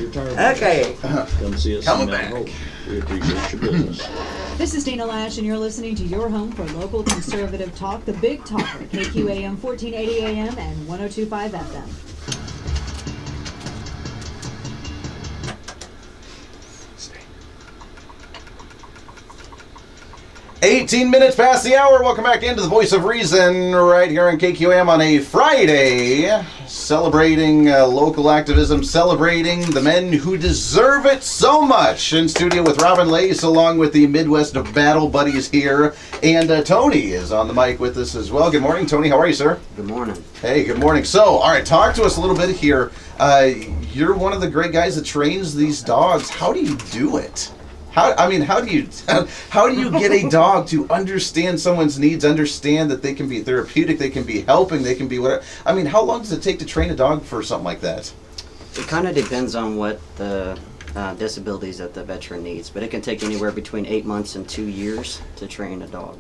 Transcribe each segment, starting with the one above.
retirement. Okay. Come see us. Coming in Mount back. Hope. We appreciate your business. This is Dana Lash, and you're listening to your home for local conservative talk, The Big Talker, KQAM 1480 AM and 102.5 FM. 18 minutes past the hour. Welcome back into the Voice of Reason right here on KQAM on a Friday. Celebrating local activism, celebrating the men who deserve it so much. In studio with Robin Lace along with the Midwest Battle Buddies here. And Tony is on the mic with us as well. Good morning, Tony. How are you, sir? Good morning. Hey, good morning. So, all right, talk to us a little bit here. You're one of the great guys that trains these dogs. How do you do it? How do you get a dog to understand someone's needs, understand that they can be therapeutic, they can be helping, they can be whatever? I mean, how long does it take to train a dog for something like that? It kind of depends on what the disabilities that the veteran needs, but it can take anywhere between 8 months and 2 years to train a dog.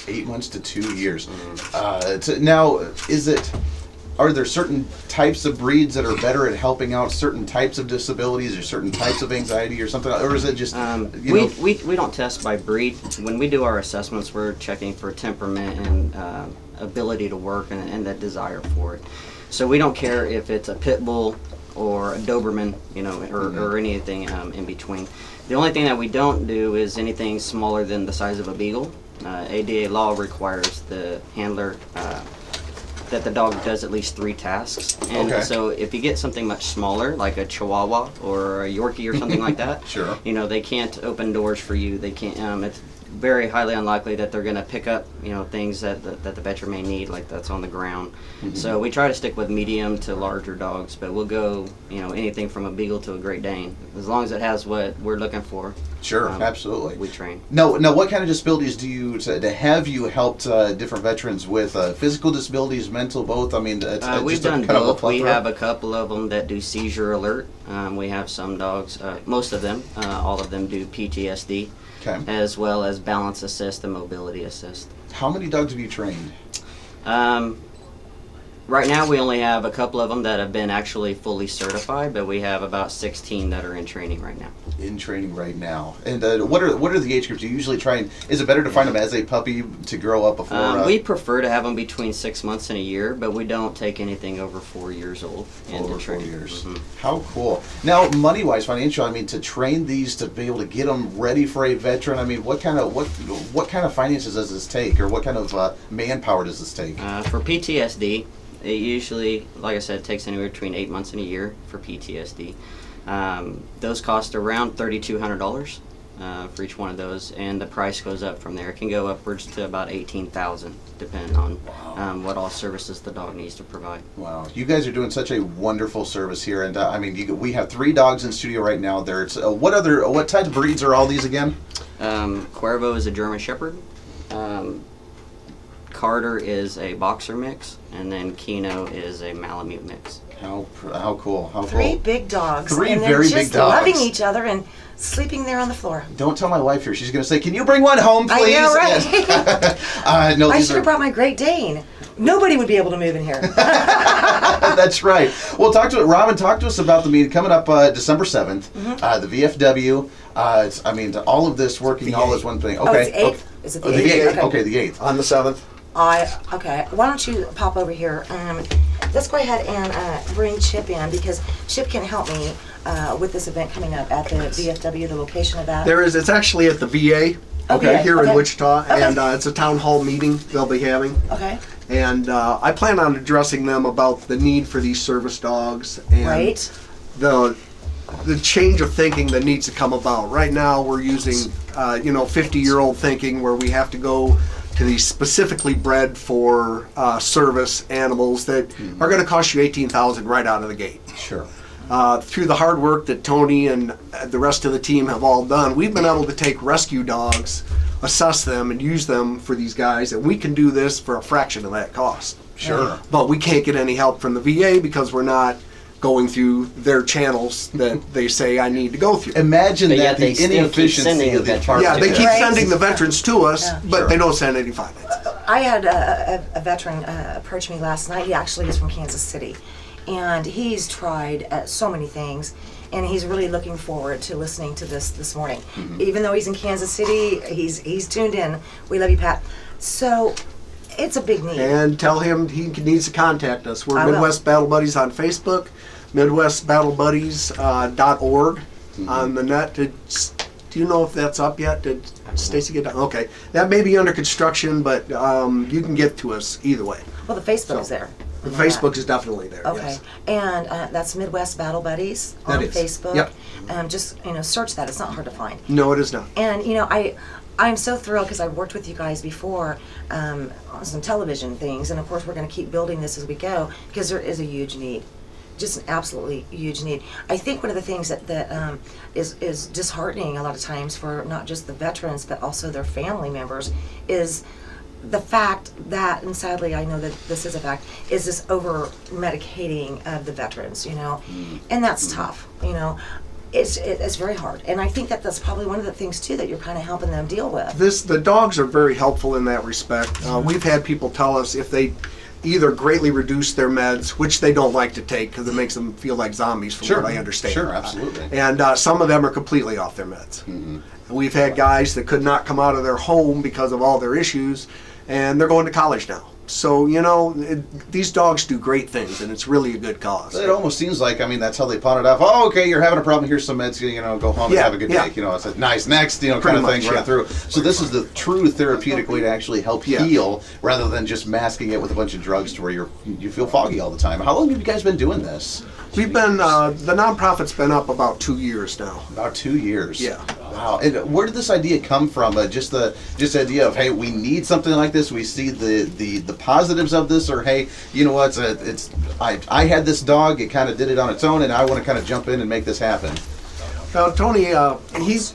8 months to 2 years. Mm-hmm. Now, are there certain types of breeds that are better at helping out certain types of disabilities or certain types of anxiety or something, or is it just we don't test by breed. When we do our assessments, we're checking for temperament and ability to work and that desire for it. So we don't care if it's a pit bull or a Doberman, or anything in between. The only thing that we don't do is anything smaller than the size of a beagle. ADA law requires the handler that the dog does at least 3 tasks. And so if you get something much smaller, like a Chihuahua or a Yorkie or something like that, sure. They can't open doors for you. They can't. It's very highly unlikely that they're going to pick up, things that the veteran may need, like that's on the ground. Mm-hmm. So we try to stick with medium to larger dogs, but we'll go, anything from a Beagle to a Great Dane, as long as it has what we're looking for. Sure, absolutely. We train. Now, what kind of disabilities do you have you helped different veterans with? Physical disabilities, mental, both? I mean, we've done both. We have a couple of them that do seizure alert. We have some dogs, most of them, all of them do PTSD, as well as balance assist and mobility assist. How many dogs have you trained? Right now we only have a couple of them that have been actually fully certified, but we have about 16 that are in training right now. In training right now. And what are the age groups? You usually try and, is it better to find them as a puppy to grow up before? We prefer to have them between 6 months and a year, but we don't take anything over 4 years old into training. 4 years. Mm-hmm. How cool. Now, money-wise, financial, to train these, to be able to get them ready for a veteran, what kind of finances does this take, or what kind of manpower does this take? For PTSD, it usually, like I said, takes anywhere between 8 months and a year for PTSD. Those cost around $3,200 for each one of those, and the price goes up from there. It can go upwards to about $18,000, depending on what all services the dog needs to provide. Wow, you guys are doing such a wonderful service here, and we have 3 dogs in studio right now. There's what type of breeds are all these again? Cuervo is a German Shepherd. Carter is a Boxer mix, and then Kino is a Malamute mix. How cool! How cool! 3 big dogs. 3 and very they're big just dogs. loving each other and sleeping there on the floor. Don't tell my wife here. She's going to say, "Can you bring one home, please?" I know, right? No, I should have brought my Great Dane. Nobody would be able to move in here. That's right. Well, Robin, talk to us about the meeting coming up December 7th. Mm-hmm. The VFW. All of this working all as one thing. Okay. Oh, it's 8th? Is it the 8th? The 8th. Okay, the 8th. On the 7th. Okay. Why don't you pop over here? Let's go ahead and bring Chip in, because Chip can help me with this event coming up at the VFW, the location of that. It's actually at the VA. Okay. Here in Wichita, Okay. and it's a town hall meeting they'll be having. Okay. And I plan on addressing them about the need for these service dogs and Right. the change of thinking that needs to come about. Right now we're using 50-year-old thinking where we have to go to these specifically bred for service animals that are going to cost you $18,000 right out of the gate. Sure. Through the hard work that Tony and the rest of the team have all done, we've been able to take rescue dogs, assess them, and use them for these guys, and we can do this for a fraction of that cost. Sure. But we can't get any help from the VA because we're not going through their channels that they say I need to go through. Imagine But that, yet the they still keep inefficiency sending of the the department. Yeah, they keep Right. sending the veterans to us, Yeah. but Sure. they don't send any finance. I had a veteran approach me last night. He actually is from Kansas City. and he's tried so many things, and he's really looking forward to listening to this morning. Even though he's in Kansas City, he's tuned in. We love you, Pat. So it's a big need. And tell him he needs to contact us. We're I will. Midwest Battle Buddies on Facebook, MidwestBattleBuddies.org on the net. Do you know if that's up yet? Did Stacy get done? Okay. That may be under construction, but you can get to us either way. Well, the Facebook is there. The Facebook is definitely there. Okay, Yes. and that's Midwest Battle Buddies on That is. Facebook. Yep. Just search that. It's not hard to find. No, it is not. And I'm so thrilled because I've worked with you guys before on some television things, and of course we're going to keep building this as we go because there is a huge need, just an absolutely huge need. I think one of the things that is disheartening a lot of times for not just the veterans but also their family members is the fact that, and sadly I know that this is a fact, is this over medicating of the veterans, and that's tough, It's very hard, and I think that that's probably one of the things too that you're kind of helping them deal with. The dogs are very helpful in that respect. We've had people tell us if they either greatly reduce their meds, which they don't like to take because it makes them feel like zombies, from what I understand. Sure, absolutely. And some of them are completely off their meds. We've had guys that could not come out of their home because of all their issues, and they're going to college now. So, these dogs do great things, and it's really a good cause. It almost seems like, that's how they pawn it off. Oh, okay, you're having a problem. Here's some meds. Go home and have a good day. It's a nice next, kind of thing running through. So this is the true therapeutic way to actually help heal, rather than just masking it with a bunch of drugs to where you feel foggy all the time. How long have you guys been doing this? We've been the nonprofit's been up about 2 years now. About 2 years. Yeah. Wow. And where did this idea come from? Just the idea of, hey, we need something like this. We see the positives of this, or hey, you know what? I had this dog. It kind of did it on its own, and I want to kind of jump in and make this happen. Tony,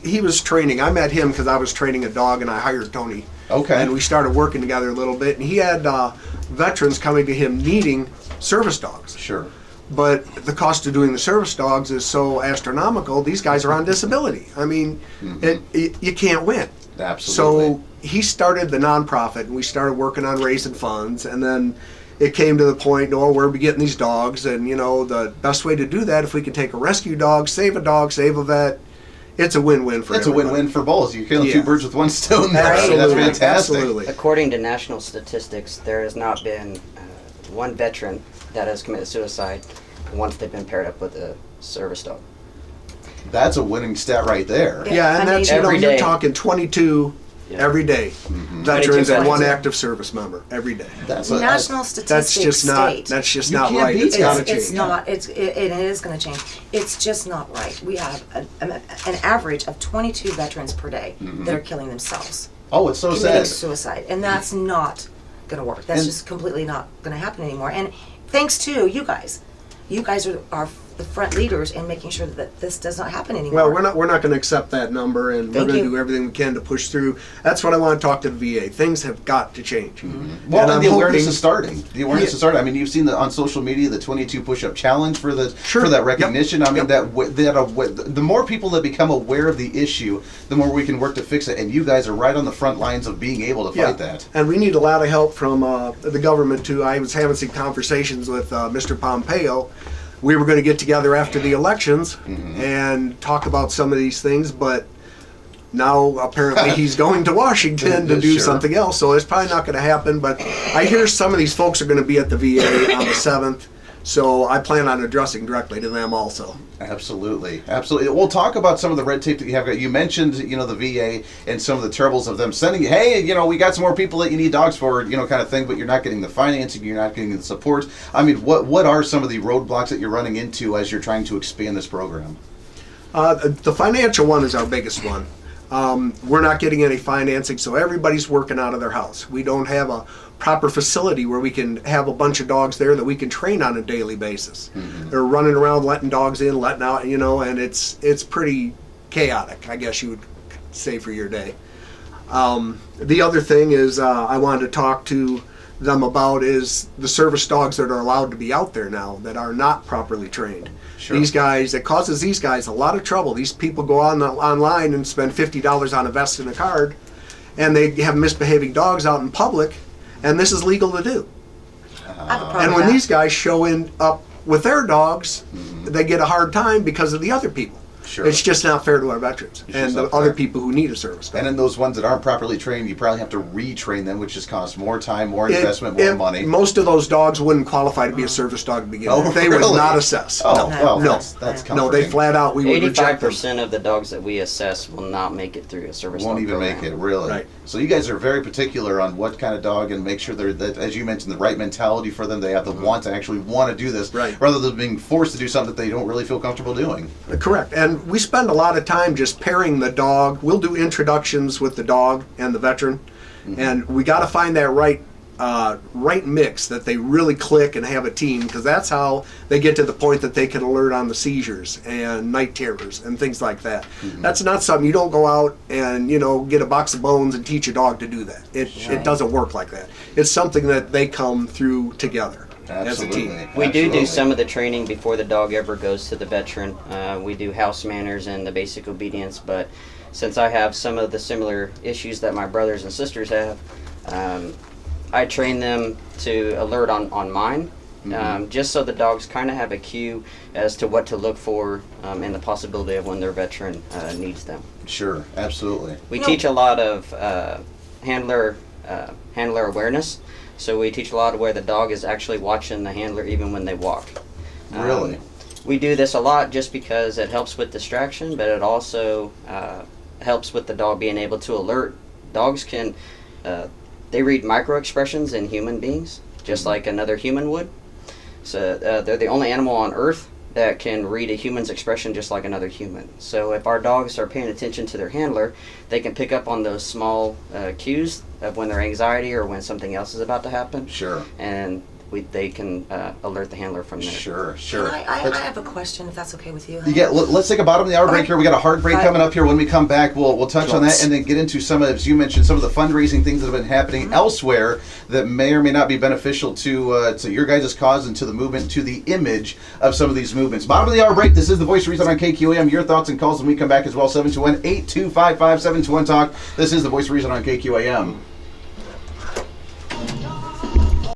he was training. I met him because I was training a dog, and I hired Tony. Okay. And we started working together a little bit. And he had veterans coming to him needing service dogs. Sure. But the cost of doing the service dogs is so astronomical. These guys are on disability. You can't win. Absolutely. So he started the nonprofit, and we started working on raising funds, and then it came to the point, where are we getting these dogs? And the best way to do that, if we can take a rescue dog, save a vet, it's a win-win for It's everybody. a win-win for both. You're killing two birds with one stone there. Absolutely. That's fantastic. Absolutely. According to national statistics, there has not been one veteran that has committed suicide once they've been paired up with a service dog. That's a winning stat right there. Yeah, and that's, Every you're day. talking 22 every day. Veterans and one 22. active service member every day. That's National That's statistics just not. state. That's just You not can't right. beat It's got to that. change. It's not. It is going to change. It's just not right. We have an average of 22 veterans per day that are killing themselves, Oh, it's so committing sad. suicide, and that's not going to work. That's just completely not going to happen anymore. And thanks to you guys. You guys are the front leaders in making sure that this does not happen anymore. Well, we're not going to accept that number, and Thank we're going you. to do everything we can to push through. That's what I want to talk to the VA. Things have got to change. Well, and I'm the awareness hoping- is starting. The awareness is starting. You've seen on social media the 22 push-up challenge for Sure. that Yep. recognition. Yep. The more people that become aware of the issue, the more we can work to fix it. And you guys are right on the front lines of being able to fight that. And we need a lot of help from the government too. I was having some conversations with Mr. Pompeo. We were going to get together after the elections and talk about some of these things, but now apparently he's going to Washington to do Sure. something else, so it's probably not going to happen. But I hear some of these folks are going to be at the VA on the 7th, so I plan on addressing directly to them also. Absolutely, absolutely. We'll talk about some of the red tape that you have. You mentioned, the VA and some of the troubles of them sending you, hey, we got some more people that you need dogs for, kind of thing, but you're not getting the financing, you're not getting the support. What are some of the roadblocks that you're running into as you're trying to expand this program? The financial one is our biggest one. We're not getting any financing, so everybody's working out of their house. We don't have a proper facility where we can have a bunch of dogs there that we can train on a daily basis. They're running around letting dogs in, letting out, and it's pretty chaotic, I guess you would say, for your day. The other thing is I wanted to talk to them about is the service dogs that are allowed to be out there now that are not properly trained. Sure. These guys, it causes these guys a lot of trouble. These people go online and spend $50 on a vest and a card, and they have misbehaving dogs out in public, and this is legal to do. I have a problem And with when that. these guys show up with their dogs, they get a hard time because of the other people. Sure. It's just not fair to our veterans It's and just the not other fair. people who need a service dog. And in those ones that aren't properly trained, you probably have to retrain them, which just costs more time, more investment, more money. Most of those dogs wouldn't qualify to be a service dog to begin Oh, with. They really? would not assess. Oh, No. well, No. that's comforting. No, they flat out, we would reject them. 85% of the dogs that we assess will not make it through a service Won't dog even program. make it, really. Right. So you guys are very particular on what kind of dog and make sure they're, that, as you mentioned, the right mentality for them. They have the want to actually want to do this, Right. rather than being forced to do something that they don't really feel comfortable doing. Correct. And we spend a lot of time just pairing the dog. We'll do introductions with the dog and the veteran. And we got to find that right mix that they really click and have a team, because that's how they get to the point that they can alert on the seizures and night terrors and things like that. That's not something you don't go out and get a box of bones and teach a dog to do that. It doesn't work like that. It's something that they come through together as a team. Absolutely. We do Absolutely. some of the training before the dog ever goes to the veteran. We do house manners and the basic obedience, but since I have some of the similar issues that my brothers and sisters have, I train them to alert on mine, just so the dogs kind of have a cue as to what to look for and the possibility of when their veteran needs them. Sure, absolutely. We No. teach a lot of handler awareness. So we teach a lot of where the dog is actually watching the handler even when they walk. Really? We do this a lot just because it helps with distraction, but it also helps with the dog being able to alert. Dogs can, they read micro expressions in human beings, just like another human would. So they're the only animal on Earth that can read a human's expression just like another human. So if our dogs are paying attention to their handler, they can pick up on those small cues of when their anxiety or when something else is about to happen. Sure. And they can alert the handler from there. Sure, sure. I have a question, if that's okay with you. Yeah, let's take a bottom of the hour break here. We got a hard break Right. coming up here. When we come back, we'll touch on that Close. and then get into some of, as you mentioned, some of the fundraising things that have been happening elsewhere that may or may not be beneficial to your guys' cause and to the movement, to the image of some of these movements. Bottom of the hour break. This is the Voice of Reason on KQAM. Your thoughts and calls when we come back as well. 721-8255-721 Talk. This is the Voice of Reason on KQAM.